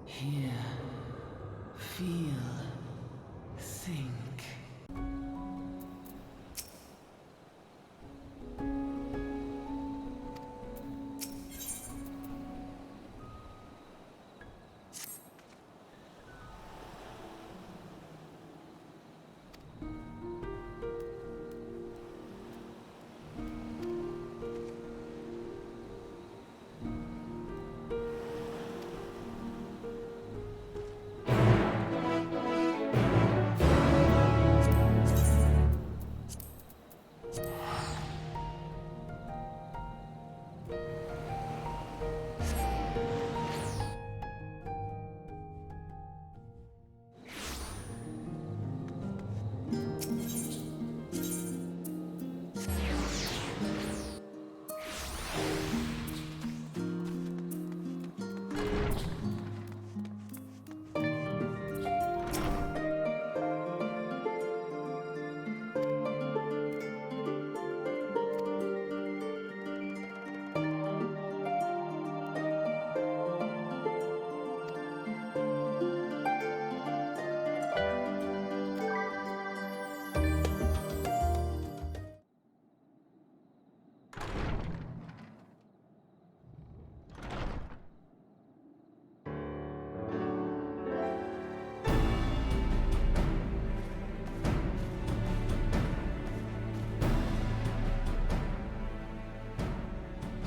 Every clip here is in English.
Hear, feel, think.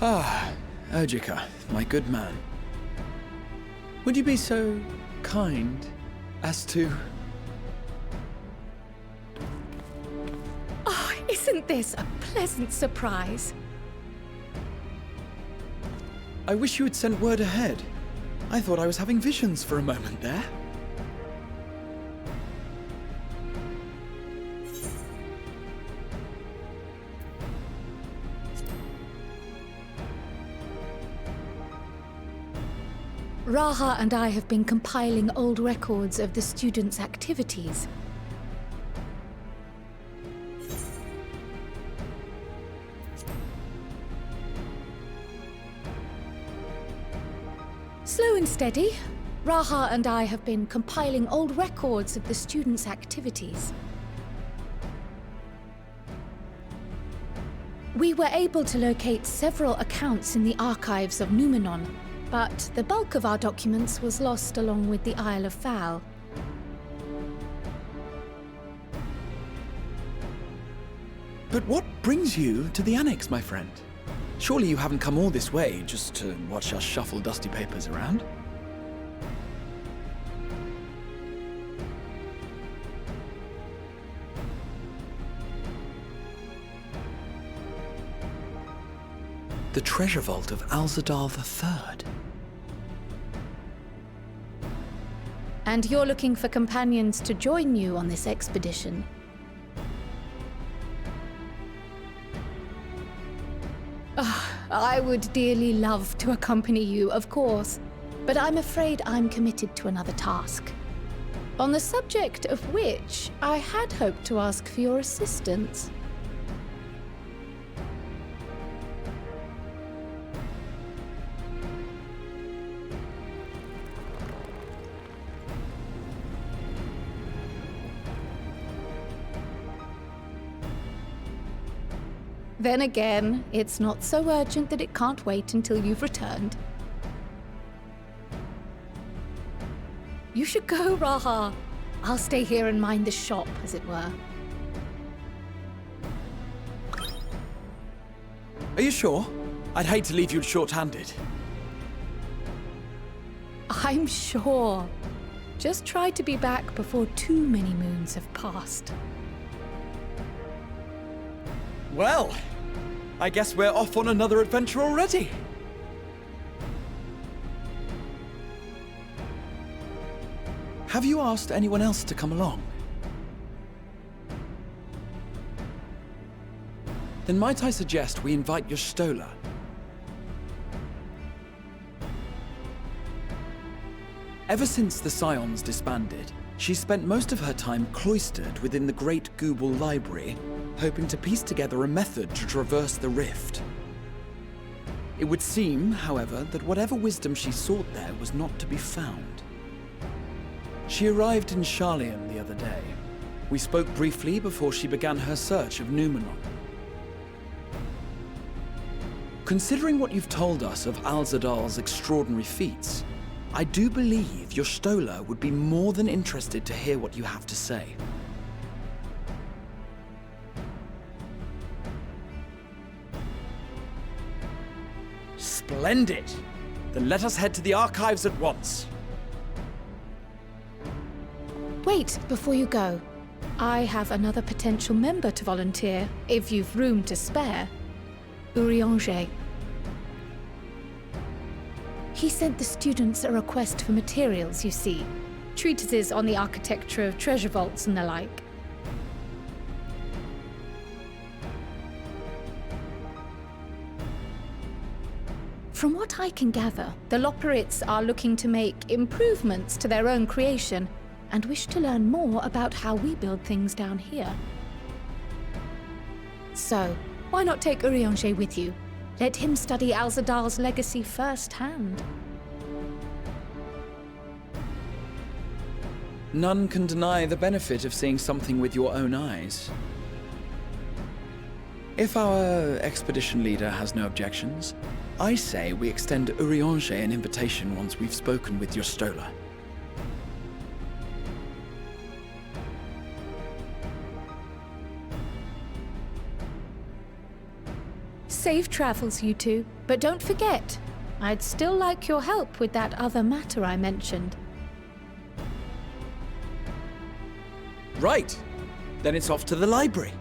Ah, Urgika, my good man. Would you be so kind as to... Oh, isn't this a pleasant surprise? I wish you had sent word ahead. I thought I was having visions for a moment there. Raha and I have been compiling old records of the students' activities. Slow and steady. Raha and I have been compiling old records of the students' activities. We were able to locate several accounts in the archives of Numenor, but the bulk of our documents was lost along with the Isle of Fowl. But what brings you to the Annex, my friend? Surely you haven't come all this way just to watch us shuffle dusty papers around? The treasure vault of Alzadaal III. And you're looking for companions to join you on this expedition. I would dearly love to accompany you, of course, but I'm afraid I'm committed to another task. On the subject of which, I had hoped to ask for your assistance. Then again, it's not so urgent that it can't wait until you've returned. You should go, Raha. I'll stay here and mind the shop, as it were. Are you sure? I'd hate to leave you short-handed. I'm sure. Just try to be back before too many moons have passed. Well, I guess we're off on another adventure already. Have you asked anyone else to come along? Then might I suggest we invite your Stola? Ever since the Scions disbanded, she spent most of her time cloistered within the Great Goobel Library, hoping to piece together a method to traverse the rift. It would seem, however, that whatever wisdom she sought there was not to be found. She arrived in Sharlayan the other day. We spoke briefly before she began her search of Numenor. Considering what you've told us of Alzadaal's extraordinary feats, I do believe your Stola would be more than interested to hear what you have to say. Splendid! Then let us head to the archives at once. Wait, before you go. I have another potential member to volunteer, if you've room to spare. Urianger. He sent the students a request for materials, you see. Treatises on the architecture of treasure vaults and the like. From what I can gather, the Loporrits are looking to make improvements to their own creation and wish to learn more about how we build things down here. So, why not take Urianger with you? Let him study Alzadaal's legacy firsthand. None can deny the benefit of seeing something with your own eyes. If our expedition leader has no objections, I say we extend Urianger an invitation once we've spoken with your Stola. Safe travels, you two. But don't forget, I'd still like your help with that other matter I mentioned. Right! Then it's off to the library.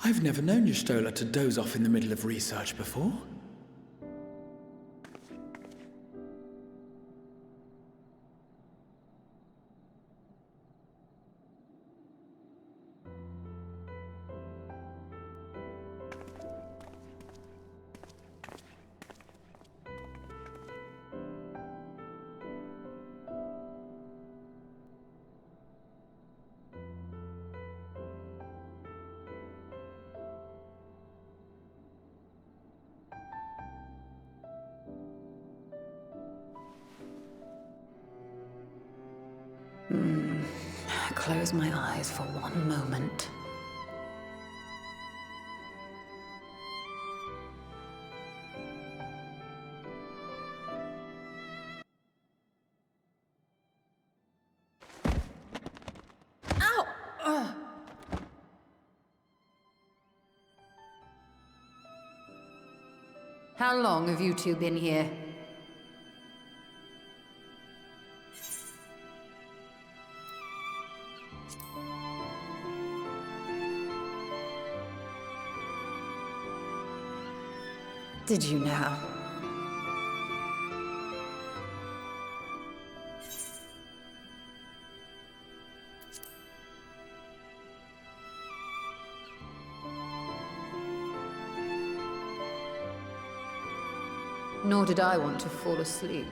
I've never known your Stola to doze off in the middle of research before. Close my eyes for one moment. Ow! Ugh. How long have you two been here? Did you now? Nor did I want to fall asleep.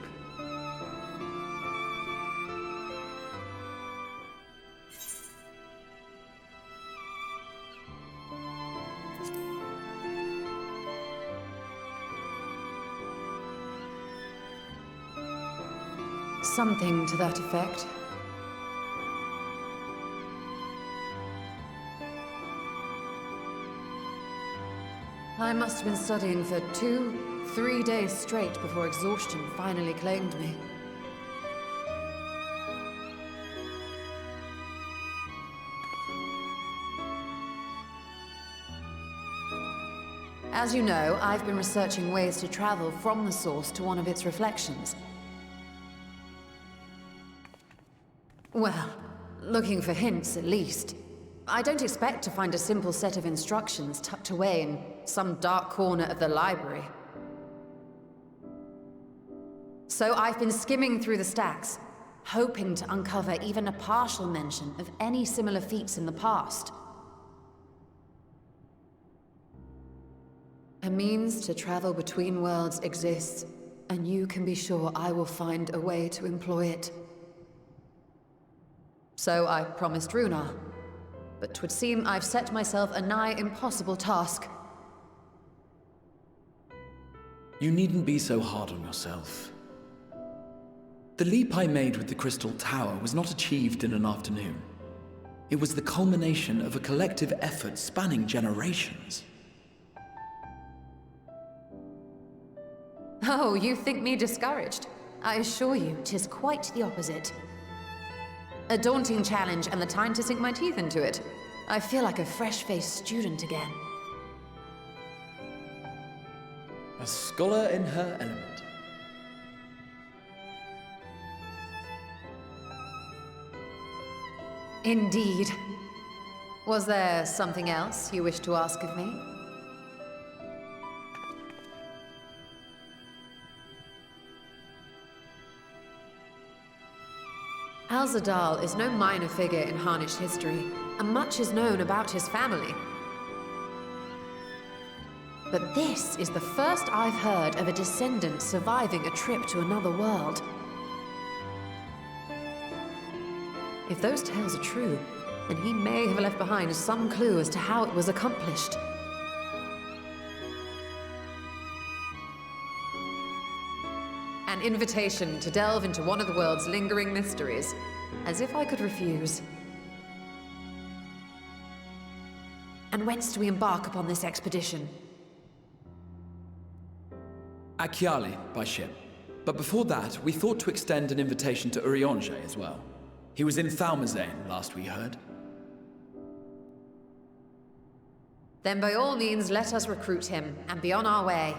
Something to that effect. I must have been studying for 2-3 days straight before exhaustion finally claimed me. As you know, I've been researching ways to travel from the source to one of its reflections. Well, looking for hints at least. I don't expect to find a simple set of instructions tucked away in some dark corner of the library. So I've been skimming through the stacks, hoping to uncover even a partial mention of any similar feats in the past. A means to travel between worlds exists, and you can be sure I will find a way to employ it. So I promised Runar, but 'twould seem I've set myself a nigh impossible task. You needn't be so hard on yourself. The leap I made with the Crystal Tower was not achieved in an afternoon. It was the culmination of a collective effort spanning generations. Oh, you think me discouraged? I assure you, 'tis quite the opposite. A daunting challenge and the time to sink my teeth into it. I feel like a fresh-faced student again. A scholar in her element. Indeed. Was there something else you wish to ask of me? Alzadaal is no minor figure in Harnish history, and much is known about his family. But this is the first I've heard of a descendant surviving a trip to another world. If those tales are true, then he may have left behind some clue as to how it was accomplished. An invitation to delve into one of the world's lingering mysteries. As if I could refuse. And whence do we embark upon this expedition? Akyali, by ship. But before that, we thought to extend an invitation to Urianger as well. He was in Thavnair last we heard. Then by all means, let us recruit him and be on our way.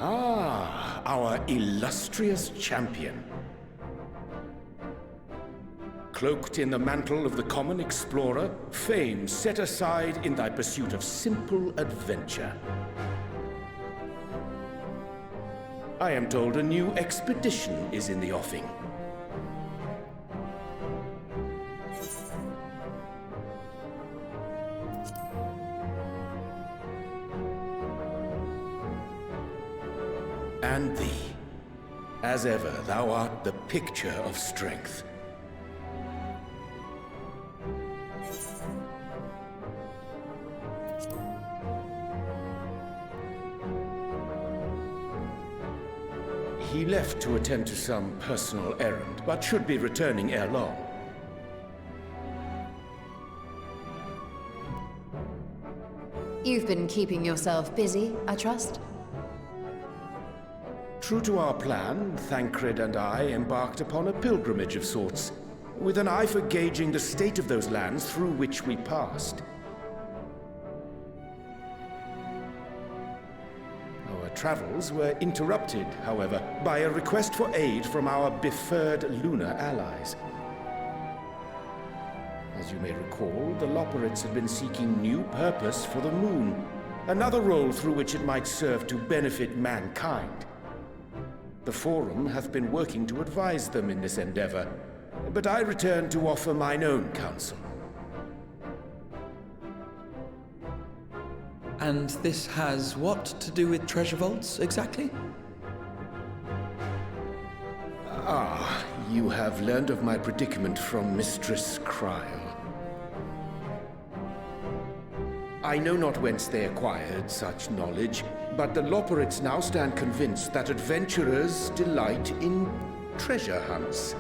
Ah, our illustrious champion. cloaked in the mantle of the common explorer, fame set aside in thy pursuit of simple adventure. I am told a new expedition is in the offing. And thee. As ever, thou art the picture of strength. He left to attend to some personal errand, but should be returning ere long. You've been keeping yourself busy, I trust? True to our plan, Thancred and I embarked upon a pilgrimage of sorts, with an eye for gauging the state of those lands through which we passed. Our travels were interrupted, however, by a request for aid from our befurred lunar allies. As you may recall, the Loperids had been seeking new purpose for the moon, another role through which it might serve to benefit mankind. The Forum hath been working to advise them in this endeavor, but I return to offer mine own counsel. And this has what to do with treasure vaults, exactly? Ah, you have learned of my predicament from Mistress Cryle. I know not whence they acquired such knowledge, but the Loperids now stand convinced that adventurers delight in treasure hunts.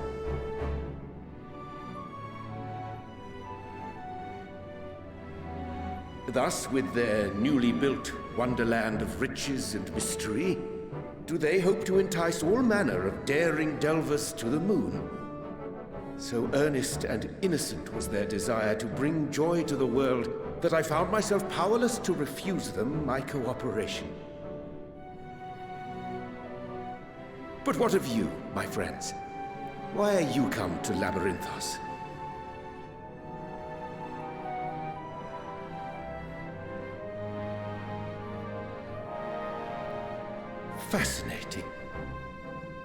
Thus, with their newly built wonderland of riches and mystery, do they hope to entice all manner of daring delvers to the moon. So earnest and innocent was their desire to bring joy to the world that I found myself powerless to refuse them my cooperation. But what of you, my friends? Why are you come to Labyrinthos? Fascinating.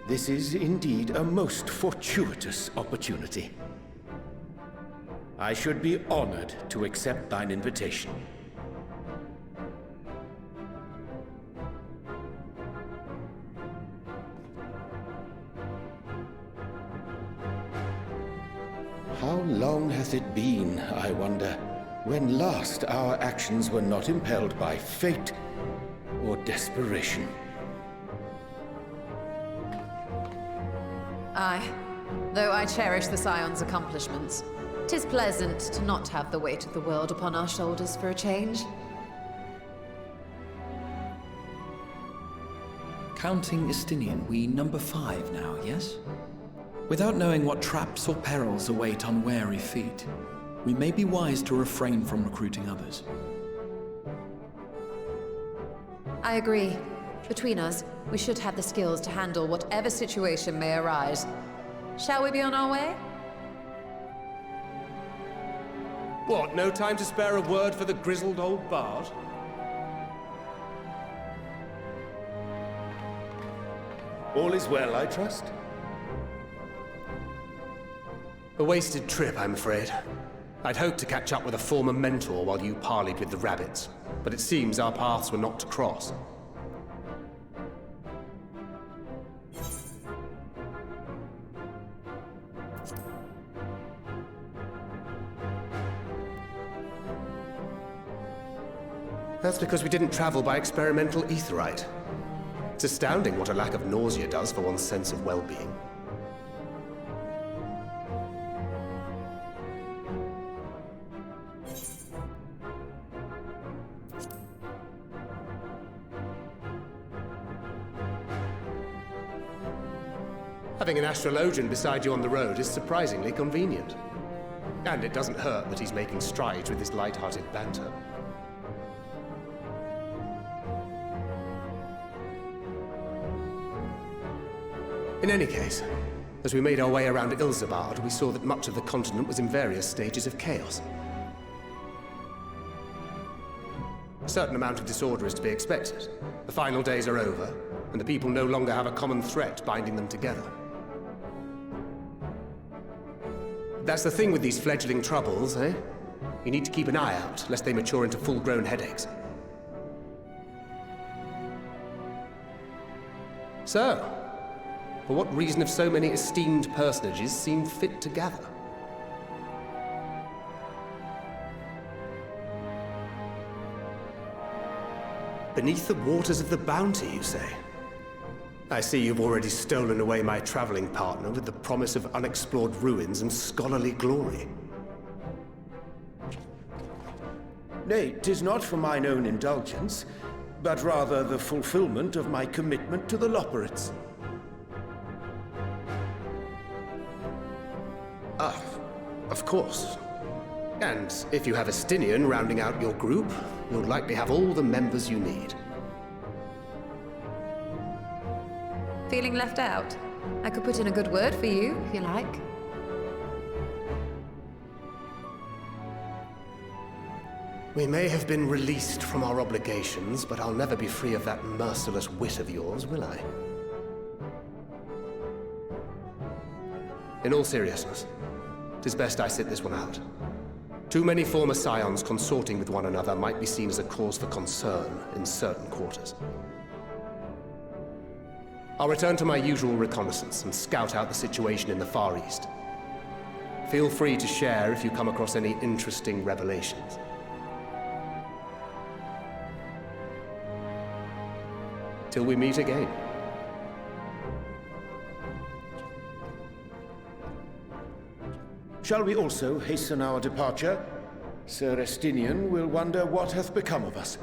This is indeed a most fortuitous opportunity. I should be honored to accept thine invitation. How long hath it been, I wonder, when last our actions were not impelled by fate or desperation? Aye. Though I cherish the Scion's accomplishments, 'tis pleasant to not have the weight of the world upon our shoulders for a change. Counting Estinien, we number 5 now, yes? Without knowing what traps or perils await unwary feet, we may be wise to refrain from recruiting others. I agree. Between us, we should have the skills to handle whatever situation may arise. Shall we be on our way? What, no time to spare a word for the grizzled old bard? All is well, I trust? A wasted trip, I'm afraid. I'd hoped to catch up with a former mentor while you parleyed with the rabbits, but it seems our paths were not to cross. That's because we didn't travel by experimental aetherite. It's astounding what a lack of nausea does for one's sense of well-being. Having an astrologian beside you on the road is surprisingly convenient. And it doesn't hurt that he's making strides with his light-hearted banter. In any case, As we made our way around Alzadaal, we saw that much of the continent was in various stages of chaos. A certain amount of disorder is to be expected. The final days are over, and the people no longer have a common threat binding them together. That's the thing with these fledgling troubles, eh? You need to keep an eye out, lest they mature into full-grown headaches. So, for what reason have so many esteemed personages seemed fit to gather? Beneath the waters of the Bounty, you say? I see you've already stolen away my traveling partner with the promise of unexplored ruins and scholarly glory. Nay, 'tis not for mine own indulgence, but rather the fulfillment of my commitment to the Loporrits. Ah, of course. And if you have Estinien rounding out your group, you'll likely have all the members you need. Feeling left out? I could put in a good word for you, if you like. We may have been released from our obligations, but I'll never be free of that merciless wit of yours, will I? In all seriousness, 'tis best I sit this one out. Too many former scions consorting with one another might be seen as a cause for concern in certain quarters. I'll return to my usual reconnaissance and scout out the situation in the Far East. Feel free to share if you come across any interesting revelations. Till we meet again. Shall we also hasten our departure? Sir Estinien will wonder what hath become of us.